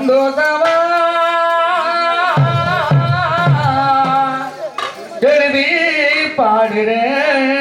சந்தோஷமா எழுதி பாடுறேன்.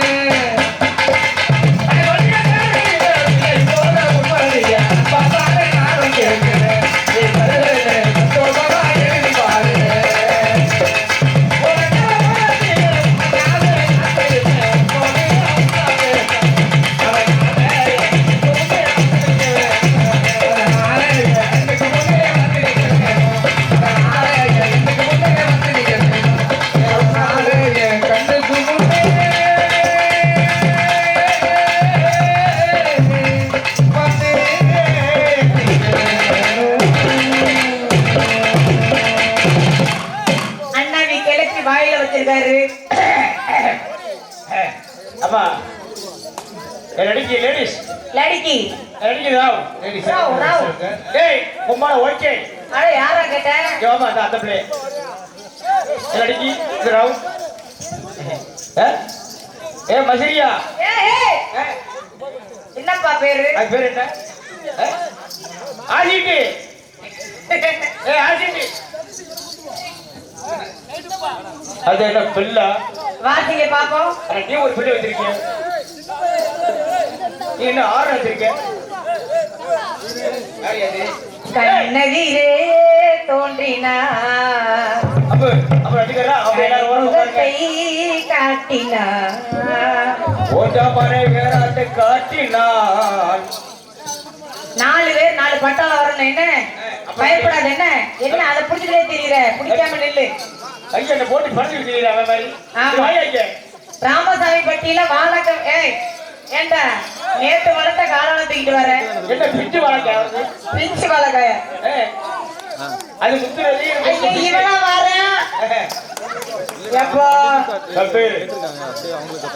அப்பா லड़की लेडीज लड़की लड़की राव लेडीज राव ஏய் குமார ஓகே அட யாரா கேட்ட ஜோமா அந்த பிளே लड़की राव ஏ மசிரியா ஏய் என்னப்பா பேரு அது பேர் என்ன ஆஜிட்டி ஏய் ஆஜிட்டி அது என்ன பிள்ளை வாசிங்க பாப்போம். நீ ஒரு பிள்ளை வச்சிருக்கீங்க நீ என்ன ஆறு வச்சிருக்க கண்ணதிரே தோன்றினா அப்ப அடிக்கிறா அப்ப எல்லாரும் காட்டினா ஓட்டா பாரு வேறாட்ட காட்டினான். 4 பேர் 4 பட்டாள வரணும். என்ன பயப்படாத. என்ன என்ன அதை பிடிச்சதே தெரியல. பிடிக்காம நில்லு. ஐயா என்ன போட்டு பறந்து தெரியல அவன் மாதிரி. ஆமா ராமசாமி பட்டியில வாழக்க. ஏய் ஏண்டா நேத்து வளர்த்த காலால தூக்கிட்டு வர என்ன பிச்சு வாழக்க பிச்சு வாழக்க அது முத்துறது இவனா வரேன் எப்போ தப்பு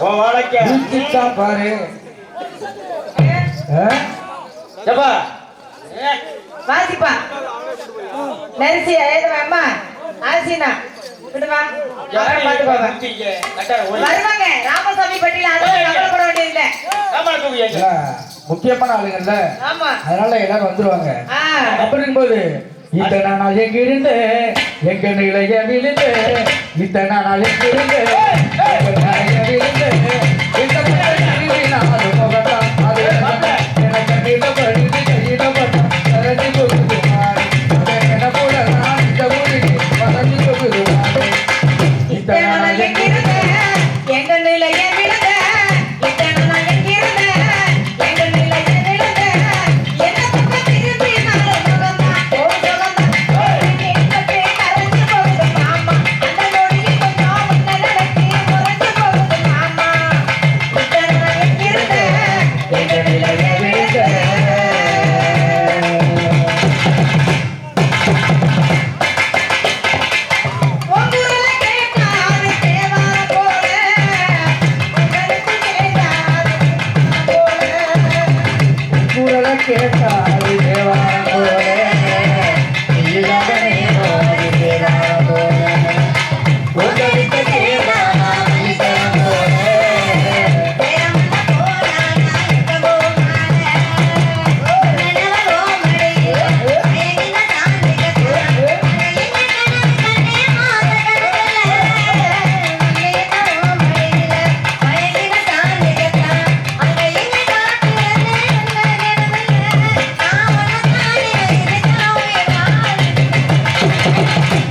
ஓ வாழக்க பிச்சுட்டா பாரு. எப்பா வாசிப்பா நரிசி ஏதோ அம்மா ஆசினா விடுவா வருவாங்க. ராமசாமி பட்டியல கவலைப்பட வேண்டியதில்லை. முக்கியமான ஆளுங்கள்ல ஆமா அதனால எல்லாரும் வந்துருவாங்க. அப்படின் போது இத்தனை நாள் எங்க இருந்து எங்க நிலைய விழுந்து இத்தனை நாள் எங்க இருந்து விழுந்து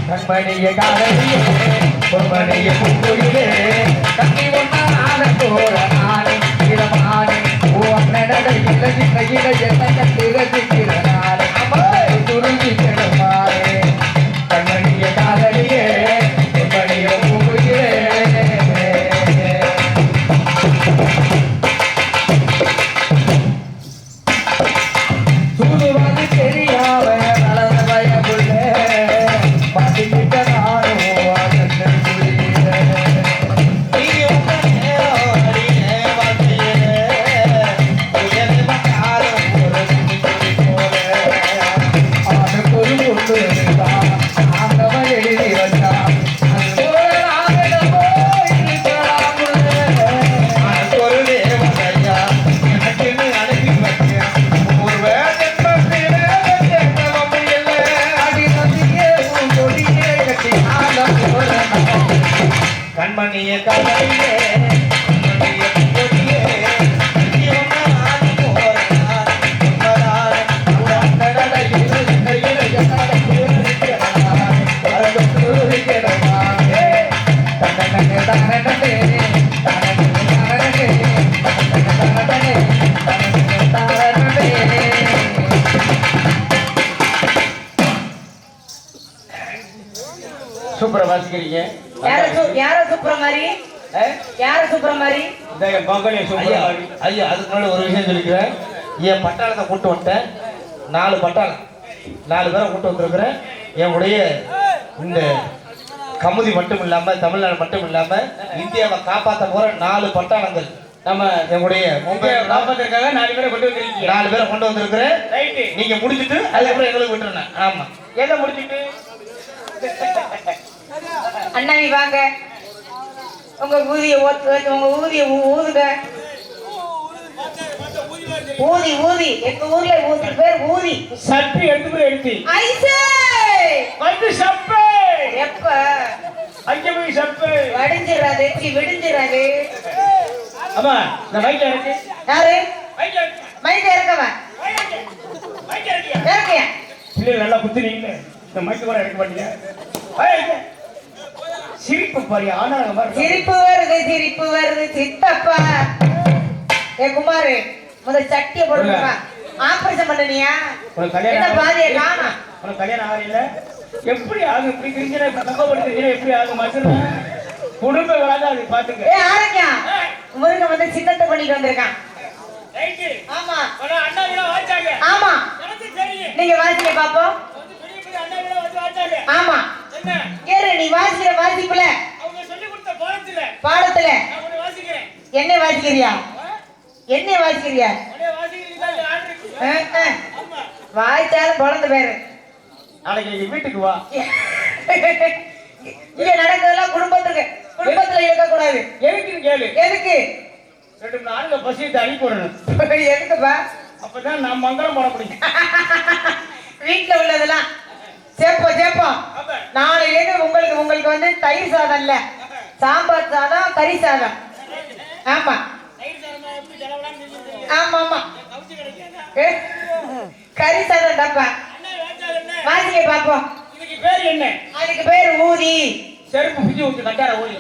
பொம்மணிய காலையே பொம்மணிய பூங்குயிலே கண்ணி ஒன்னான போற ஆணை இடமானே ஓ அண்ணனடை இலகி கையில என்ன கட்டிரசிக்கிற நாளை துருங்கி கிடமாறே கண்மணிய காலையே பொம்மணிய பூங்குயிலே சூதுவாது தெரியாம வளர்ந்த பயமுள்ள பாட்டிக்கிட்ட நானும் வாசல் புரிய கண்மணிய கண்மணியே கண்மணிய பூங்கொடியே இவனா ஆடி போறான் உன்னதான உன்னதன சூப்பரா வாசிக்கிறீங்க. யார சூப்பர மாதிரி? யார சூப்பர மாதிரி? இந்த என் பங்களையும் சூப்பரா வாசி. ஐயா அதுக்கு முன்னாடி ஒரு விஷயம் சொல்லிக்கிறேன். என் பட்டாளத்தை கூட்டு வந்துட்டேன். 4 பட்டாளம் 4 பேரை கூட்டு வந்திருக்கிறேன். என்னுடைய இந்த கமுதி மட்டும் இல்லாம தமிழ்நாடு மட்டும் இல்லாம இந்தியாவை காப்பாற்ற போற 4 பட்டாளங்கள் நம்ம என்னுடைய மும்பை காப்பாத்திருக்காங்க. 4 பேரை கொண்டு வந்திருக்கீங்க. 4 பேரை கொண்டு வந்திருக்கிறேன். ரைட்டு. நீங்க முடிச்சிட்டு அதுக்கப்புறம் எங்களுக்கு விட்டுறேன். ஆமா. எதை முடிச்சிட்டு? அண்ணா நீ வாங்க. உங்க ஊதிய உங்க ஊதிய ஊதுங்க. ஊதி ஊதி எங்க ஊர்ல ஊதி பேர் ஊதி. சட்டி எடுத்து ஐசே வந்து சப்பே எப்ப அங்க போய் சப்பே வடிஞ்சிராதே விடிஞ்சிராதே. அம்மா இந்த மைக் இருக்கு. யாரு மைக் மைக் இறக்கவன் இறக்கியா? பிள்ளை நல்லா குத்துறீங்க. இந்த மைக் கூட எடுக்க மாட்டீங்க. சிரிப்பு பாரு ஆனாங்க பாரு. சிரிப்பு வருது சித்தப்பா. ஏ குமாரு முதல் சட்டியை போடுமா ஆபரேஷன் பண்ணனியா? உனக்கு கல்யாணம் என்ன பாதியை காணா? உனக்கு கல்யாணம் ஆகல. எப்படி ஆகும்? இப்படி கிரிஞ்சினா இப்ப தங்கப்படுத்துறீங்க. எப்படி ஆகும்? மசுனா குடும்ப வராது பாத்துங்க. ஏ ஆரக்கியா முருங்க வந்து சின்னத்தை பண்ணிட்டு வந்திருக்கான். ரைட். ஆமா அண்ணா கூட வாச்சாங்க. ஆமா எனக்கு தெரியும். நீங்க வாசிங்க பாப்போம். வந்து பெரிய பெரிய அண்ணா கூட வந்து வாச்சாங்க. ஆமா என்ன ஏறு நீ வாசிக்கிற வாசிப்புல அவங்க சொல்லி கொடுத்த பாடத்துல நான் ஒன்னு வாசிக்கிறேன். என்ன வாசிக்கிறியா? என்ன வாசிக்கிறியா? ஒரே வாசிக்கிறீங்க. ஆர்டர் ஆமா. வாய்ச்சாலும் குழந்தை பேரு. நாளைக்கு நீ வீட்டுக்கு வா. இங்க நடக்கிறதெல்லாம் குடும்பத்துல இருக்க கூடாது. எதுக்குன்னு கேளு. எதுக்கு? 2 நாள்ல பசியத்தை அனுப்பி விடணும். எதுக்குப்பா? அப்பதான் நான் மங்களம் போட முடியும். வீட்டுல உள்ளதெல்லாம் சேப்போம். நாளையிலேருந்து உங்களுக்கு வந்து தயிர் சாதம் இல்ல, சாம்பார் சாதம், கறி சாதம். ஆமா ஆமா கறி சாதம் டப்பா. வாசிக்க பாப்போம். இதுக்கு பேர் என்ன? அதுக்கு பேரு ஊதி. செருப்பு பிஞ்சு விட்டு கட்டார ஊதி.